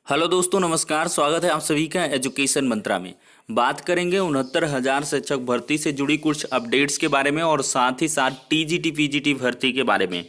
Hello दोस्तों, नमस्कार। स्वागत है आप सभी का एजुकेशन मंत्रा में। बात करेंगे 69,000 शिक्षक भर्ती से जुड़ी कुछ अपडेट्स के बारे में और साथ ही साथ टीजीटी पीजीटी भर्ती के बारे में।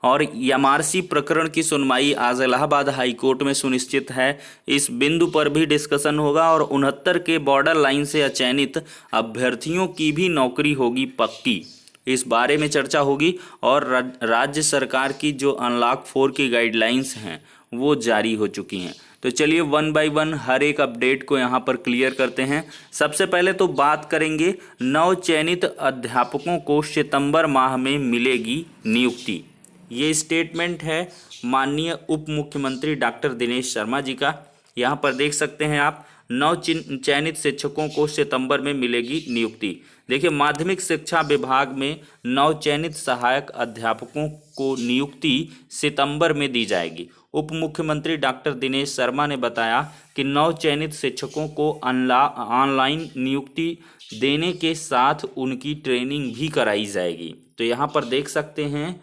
और एमआरसी प्रकरण की सुनवाई आज इलाहाबाद हाई कोर्ट में सुनिश्चित है। इस बिंदु पर भी डिस्कशन होगा और 69 के बॉर्डर लाइन से अचयनित अभ्यर्थियों की भी नौकरी होगी पक्की, इस बारे में चर्चा होगी। और राज्य सरकार की जो अनलॉक 4 की गाइडलाइंस हैं वो जारी हो चुकी हैं। तो चलिए वन बाय वन हर एक अपडेट को यहाँ पर क्लियर करते हैं। सबसे पहले तो बात करेंगे नव चयनित अध्यापकों को सितंबर माह में मिलेगी नियुक्ति। ये स्टेटमेंट है माननीय उप मुख्यमंत्री डॉक्टर दिनेश शर्मा जी का। यहाँ पर देख सकते हैं आप, नव चयनित शिक्षकों को सितंबर में मिलेगी नियुक्ति। देखिए, माध्यमिक शिक्षा विभाग में नव चयनित सहायक अध्यापकों को नियुक्ति सितंबर में दी जाएगी। उप मुख्यमंत्री डॉक्टर दिनेश शर्मा ने बताया कि नव चयनित शिक्षकों को ऑनलाइन नियुक्ति देने के साथ उनकी ट्रेनिंग भी कराई जाएगी। तो यहाँ पर देख सकते हैं,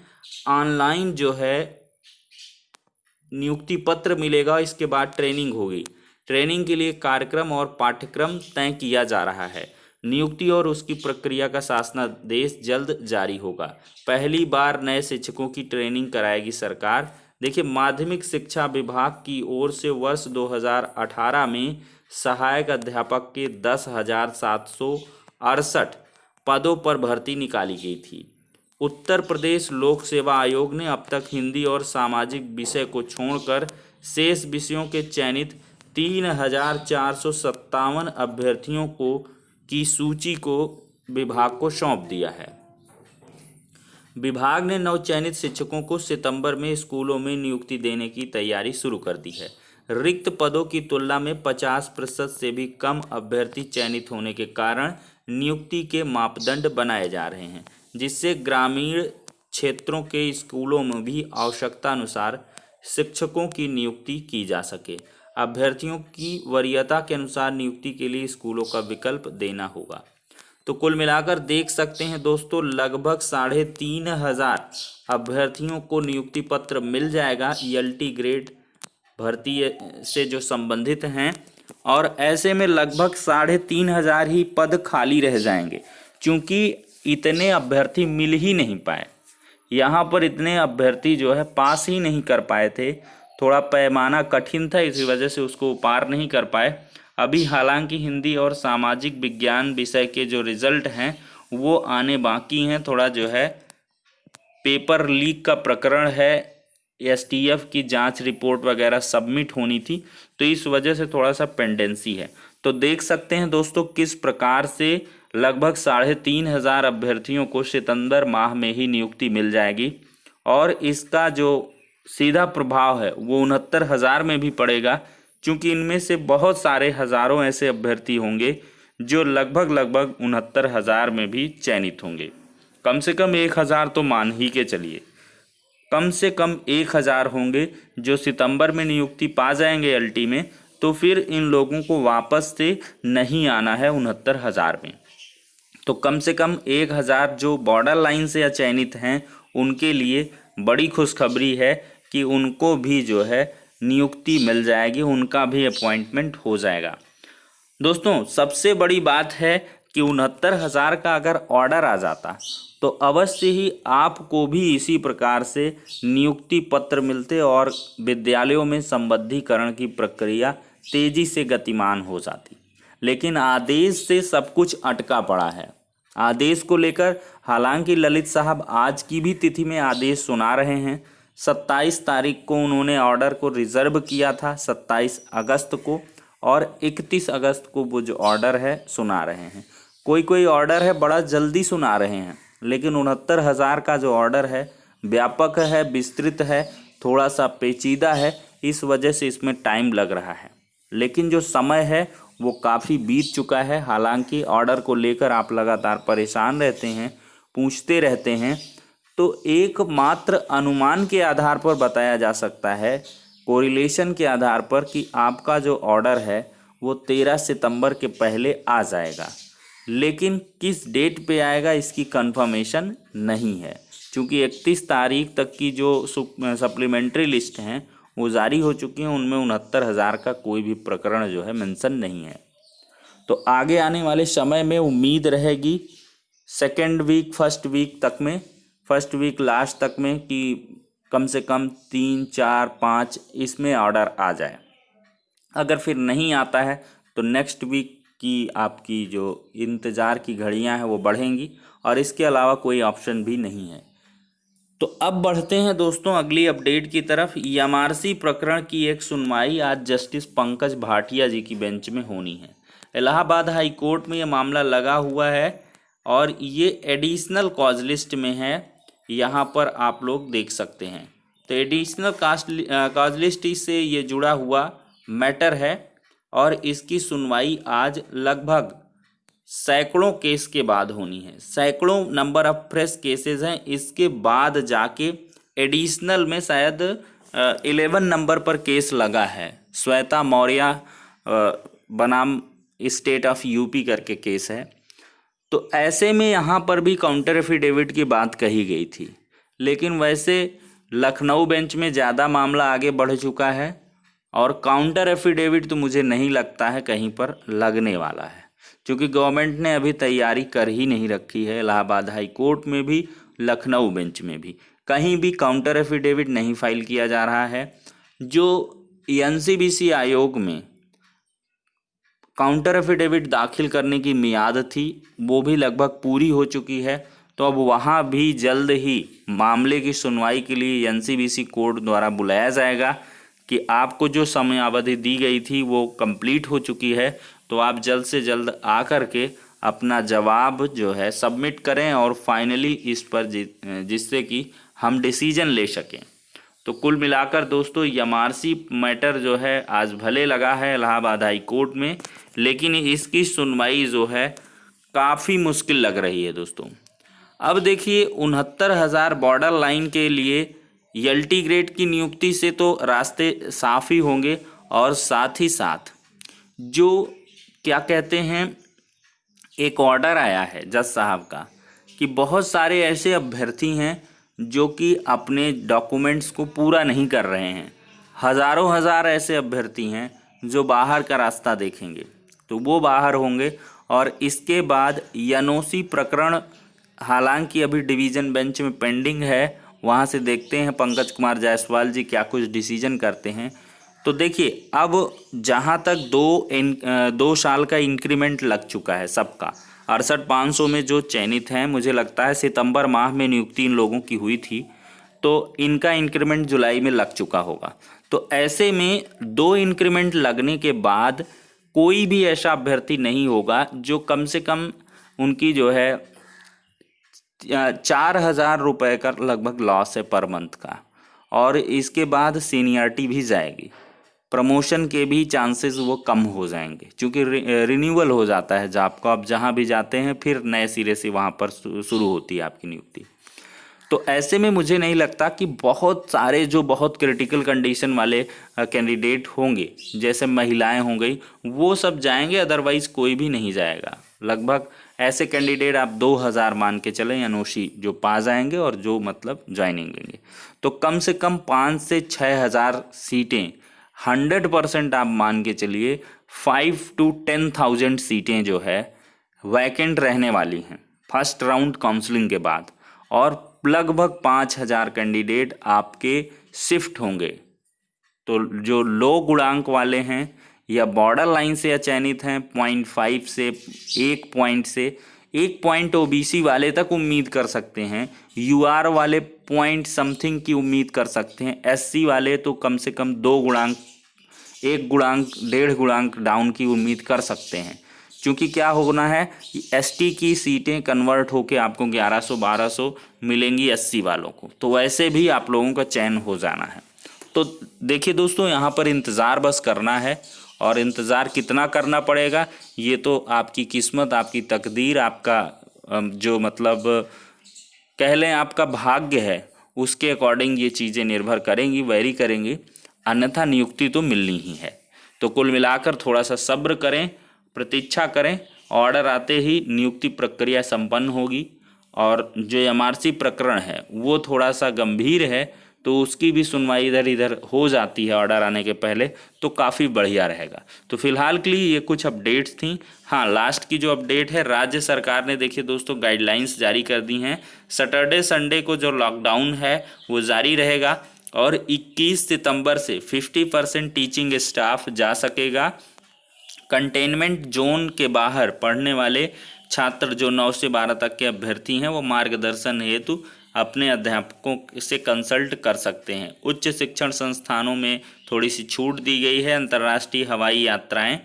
ऑनलाइन जो है नियुक्ति पत्र मिलेगा, इसके बाद ट्रेनिंग होगी। ट्रेनिंग के लिए कार्यक्रम और पाठ्यक्रम तय किया जा रहा है। नियुक्ति और उसकी प्रक्रिया का शासनादेश जल्द जारी होगा। पहली बार नए शिक्षकों की ट्रेनिंग कराएगी सरकार। देखिए, माध्यमिक शिक्षा विभाग की ओर से वर्ष 2018 में सहायक अध्यापक के 10,768 पदों पर भर्ती निकाली गई थी। उत्तर प्रदेश लोक सेवा आयोग ने अब तक हिंदी और सामाजिक विषय को छोड़कर शेष विषयों के चयनित 3,457 अभ्यर्थियों की सूची को विभाग को सौंप दिया है। विभाग ने नवचयनित शिक्षकों को सितंबर में स्कूलों में नियुक्ति देने की तैयारी शुरू कर दी है। रिक्त पदों की तुलना में 50% से भी कम अभ्यर्थी चयनित होने के कारण नियुक्ति के मापदंड बनाए जा रहे हैं, जिससे ग्रामीण क्षेत्रों के स्कूलों में भी आवश्यकता अनुसार शिक्षकों की नियुक्ति की जा सके। अभ्यर्थियों की वरीयता के अनुसार नियुक्ति के लिए स्कूलों का विकल्प देना होगा। तो कुल मिलाकर देख सकते हैं दोस्तों, लगभग 3,500 अभ्यर्थियों को नियुक्ति पत्र मिल जाएगा ELT ग्रेड भर्ती से जो संबंधित हैं। और ऐसे में लगभग 3,500 ही पद खाली रह जाएंगे, क्योंकि इतने अभ्यर्थी मिल ही नहीं पाए। यहाँ पर इतने अभ्यर्थी जो है पास ही नहीं कर पाए थे। थोड़ा पैमाना कठिन था, इसी वजह से उसको पार नहीं कर पाए। अभी हालांकि हिंदी और सामाजिक विज्ञान विषय के जो रिजल्ट हैं वो आने बाकी हैं। थोड़ा जो है पेपर लीक का प्रकरण है, STF की जांच रिपोर्ट वगैरह सबमिट होनी थी, तो इस वजह से थोड़ा सा पेंडेंसी है। तो देख सकते हैं दोस्तों किस प्रकार से लगभग 3,500 अभ्यर्थियों को सितंबर माह में ही नियुक्ति मिल जाएगी। और इसका जो सीधा प्रभाव है वो 69,000 में भी पड़ेगा, क्योंकि इनमें से बहुत सारे हज़ारों ऐसे अभ्यर्थी होंगे जो लगभग 69,000 में भी चयनित होंगे। कम से कम 1,000 तो मान ही के चलिए, कम से कम 1,000 होंगे जो सितंबर में नियुक्ति पा जाएंगे LT में। तो फिर इन लोगों को वापस से नहीं आना है 69,000 में। तो कम से कम 1,000 जो बॉर्डर लाइन से चयनित हैं उनके लिए बड़ी खुशखबरी है कि उनको भी जो है नियुक्ति मिल जाएगी, उनका भी अपॉइंटमेंट हो जाएगा। दोस्तों, सबसे बड़ी बात है कि 69,000 का अगर ऑर्डर आ जाता तो अवश्य ही आपको भी इसी प्रकार से नियुक्ति पत्र मिलते और विद्यालयों में संबद्धीकरण की प्रक्रिया तेजी से गतिमान हो जाती। लेकिन आदेश से सब कुछ अटका पड़ा है। आदेश को लेकर हालांकि ललित साहब आज की भी तिथि में आदेश सुना रहे हैं। 27 तारीख को उन्होंने ऑर्डर को रिजर्व किया था, 27 अगस्त को, और 31 अगस्त को वो जो ऑर्डर है सुना रहे हैं। कोई ऑर्डर है बड़ा जल्दी सुना रहे हैं, लेकिन 69,000 का जो ऑर्डर है व्यापक है, विस्तृत है, थोड़ा सा पेचीदा है, इस वजह से इसमें टाइम लग रहा है। लेकिन जो समय है वो काफ़ी बीत चुका है। हालांकि ऑर्डर को लेकर आप लगातार परेशान रहते हैं, पूछते रहते हैं, तो एकमात्र अनुमान के आधार पर बताया जा सकता है, कोरिलेशन के आधार पर, कि आपका जो ऑर्डर है वो 13 सितंबर के पहले आ जाएगा। लेकिन किस डेट पे आएगा इसकी कंफर्मेशन नहीं है, क्योंकि 31 तारीख तक की जो सप्लीमेंट्री लिस्ट हैं वो जारी हो चुकी हैं, उनमें 69,000 का कोई भी प्रकरण जो है मेंशन नहीं है। तो आगे आने वाले समय में उम्मीद रहेगी सेकेंड वीक फर्स्ट वीक तक में, फर्स्ट वीक लास्ट तक में, कि कम से कम 3 4 5 इसमें ऑर्डर आ जाए। अगर फिर नहीं आता है तो नेक्स्ट वीक की आपकी जो इंतज़ार की घड़ियां हैं वो बढ़ेंगी, और इसके अलावा कोई ऑप्शन भी नहीं है। तो अब बढ़ते हैं दोस्तों अगली अपडेट की तरफ। एमआरसी प्रकरण की एक सुनवाई आज जस्टिस पंकज भाटिया जी की बेंच में होनी है। इलाहाबाद हाई कोर्ट में ये मामला लगा हुआ है और ये एडिशनल कॉज लिस्ट में है, यहाँ पर आप लोग देख सकते हैं। तो एडिशनल कॉज लिस्ट से ये जुड़ा हुआ मैटर है और इसकी सुनवाई आज लगभग सैकड़ों केस के बाद होनी है। सैकड़ों नंबर ऑफ फ्रेश केसेस हैं, इसके बाद जाके एडिशनल में शायद 11 नंबर पर केस लगा है। श्वेता मौर्य बनाम स्टेट ऑफ यूपी करके केस है। तो ऐसे में यहाँ पर भी काउंटर एफिडेविट की बात कही गई थी, लेकिन वैसे लखनऊ बेंच में ज़्यादा मामला आगे बढ़ चुका है और काउंटर एफिडेविट तो मुझे नहीं लगता है कहीं पर लगने वाला है, क्योंकि गवर्नमेंट ने अभी तैयारी कर ही नहीं रखी है। इलाहाबाद हाई कोर्ट में भी, लखनऊ बेंच में भी कहीं भी काउंटर एफिडेविट नहीं फाइल किया जा रहा है। जो एनसीबीसी आयोग में काउंटर एफिडेविट दाखिल करने की मियाद थी वो भी लगभग पूरी हो चुकी है। तो अब वहाँ भी जल्द ही मामले की सुनवाई के लिए एनसीबीसी कोर्ट द्वारा बुलाया जाएगा कि आपको जो समय अवधि दी गई थी वो कंप्लीट हो चुकी है, तो आप जल्द से जल्द आकर के अपना जवाब जो है सबमिट करें और फाइनली इस पर जिससे कि हम डिसीजन ले सकें। तो कुल मिलाकर दोस्तों एमआरसी मैटर जो है आज भले लगा है इलाहाबाद हाई कोर्ट में, लेकिन इसकी सुनवाई जो है काफ़ी मुश्किल लग रही है दोस्तों। अब देखिए 69,000 बॉर्डर लाइन के लिए एलटी ग्रेड की नियुक्ति से तो रास्ते साफ ही होंगे, और साथ ही साथ जो क्या कहते हैं एक ऑर्डर आया है जज साहब का कि बहुत सारे ऐसे अभ्यर्थी हैं जो कि अपने डॉक्यूमेंट्स को पूरा नहीं कर रहे हैं। हज़ारों हज़ार ऐसे अभ्यर्थी हैं जो बाहर का रास्ता देखेंगे, तो वो बाहर होंगे। और इसके बाद एनओसी प्रकरण हालांकि अभी डिवीज़न बेंच में पेंडिंग है, वहाँ से देखते हैं पंकज कुमार जायसवाल जी क्या कुछ डिसीजन करते हैं। तो देखिए अब जहाँ तक 2 साल का इंक्रीमेंट लग चुका है सबका, 68,500 में जो चयनित हैं, मुझे लगता है सितंबर माह में नियुक्ति इन लोगों की हुई थी, तो इनका इंक्रीमेंट जुलाई में लग चुका होगा। तो ऐसे में 2 इंक्रीमेंट लगने के बाद कोई भी ऐसा अभ्यर्थी नहीं होगा जो कम से कम उनकी जो है 4,000 रुपये का लगभग लॉस है पर मंथ का, और इसके बाद सीनियरिटी भी जाएगी, प्रमोशन के भी चांसेस वो कम हो जाएंगे, क्योंकि रिन्यूअल हो जाता है जॉब को। आप जहाँ भी जाते हैं फिर नए सिरे से वहाँ पर शुरू होती है आपकी नियुक्ति। तो ऐसे में मुझे नहीं लगता कि बहुत सारे जो बहुत क्रिटिकल कंडीशन वाले कैंडिडेट होंगे, जैसे महिलाएं हो गई, वो सब जाएंगे, अदरवाइज कोई भी नहीं जाएगा। लगभग ऐसे कैंडिडेट आप 2,000 मान के चलें एनओसी जो पा जाएंगे और जो मतलब ज्वाइनिंग लेंगे। तो कम से कम 5 से 6,000 सीटें 100% आप मान के चलिए 5 to 10,000 सीटें जो है वैकेंट रहने वाली हैं फर्स्ट राउंड काउंसलिंग के बाद, और लगभग 5,000 कैंडिडेट आपके शिफ्ट होंगे। तो जो लो गुणांक वाले हैं या बॉर्डर लाइन से चयनित हैं 0.5 से 1 पॉइंट से 1 पॉइंट ओबीसी वाले तक उम्मीद कर सकते हैं, यूआर वाले पॉइंट समथिंग की उम्मीद कर सकते हैं, एससी वाले तो कम से कम 2 गुणांक 1 गुणांक 1.5 गुणांक डाउन की उम्मीद कर सकते हैं। क्योंकि क्या होना है कि एसटी की सीटें कन्वर्ट होकर आपको 1100-1200 मिलेंगी एससी वालों को, तो वैसे भी आप लोगों का चयन हो जाना है। तो देखिए दोस्तों यहाँ पर इंतज़ार बस करना है, और इंतज़ार कितना करना पड़ेगा ये तो आपकी किस्मत, आपकी तकदीर, आपका जो मतलब कह लें आपका भाग्य है, उसके अकॉर्डिंग ये चीज़ें निर्भर करेंगी, वैरी करेंगी, अन्यथा नियुक्ति तो मिलनी ही है। तो कुल मिलाकर थोड़ा सा सब्र करें, प्रतीक्षा करें, ऑर्डर आते ही नियुक्ति प्रक्रिया संपन्न होगी। और जो एमआरसी प्रकरण है वो थोड़ा सा गंभीर है, तो उसकी भी सुनवाई इधर इधर हो जाती है ऑर्डर आने के पहले, तो काफ़ी बढ़िया रहेगा। तो फिलहाल के लिए ये कुछ अपडेट्स थी। हाँ, लास्ट की जो अपडेट है, राज्य सरकार ने देखिए दोस्तों गाइडलाइंस जारी कर दी हैं। सैटरडे संडे को जो लॉकडाउन है वो जारी रहेगा और 21 सितंबर से 50% टीचिंग स्टाफ जा सकेगा। कंटेनमेंट जोन के बाहर पढ़ने वाले छात्र जो 9 से 12 तक के अभ्यर्थी हैं वो मार्गदर्शन हेतु अपने अध्यापकों से कंसल्ट कर सकते हैं। उच्च शिक्षण संस्थानों में थोड़ी सी छूट दी गई है। अंतर्राष्ट्रीय हवाई यात्राएं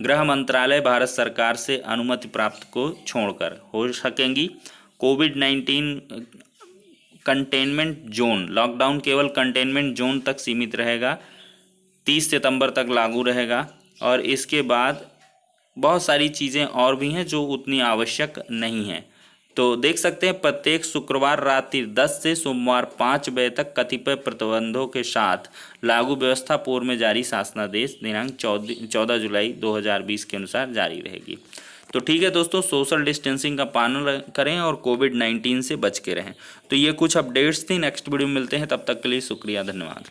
गृह मंत्रालय भारत सरकार से अनुमति प्राप्त को छोड़कर हो सकेंगी। कोविड-19 कंटेनमेंट जोन लॉकडाउन केवल कंटेनमेंट जोन तक सीमित रहेगा, 30 सितंबर तक लागू रहेगा और इसके बाद बहुत सारी चीज़ें और भी हैं जो उतनी आवश्यक नहीं हैं। तो देख सकते हैं प्रत्येक शुक्रवार रात्रि 10 से सोमवार 5 बजे तक कतिपय प्रतिबंधों के साथ लागू व्यवस्था पूर्व में जारी शासनादेश दिनांक 14 जुलाई 2020 के अनुसार जारी रहेगी। तो ठीक है दोस्तों, सोशल डिस्टेंसिंग का पालन करें और कोविड-19 से बच के रहें। तो ये कुछ अपडेट्स थी। नेक्स्ट वीडियो में मिलते हैं, तब तक के लिए शुक्रिया, धन्यवाद।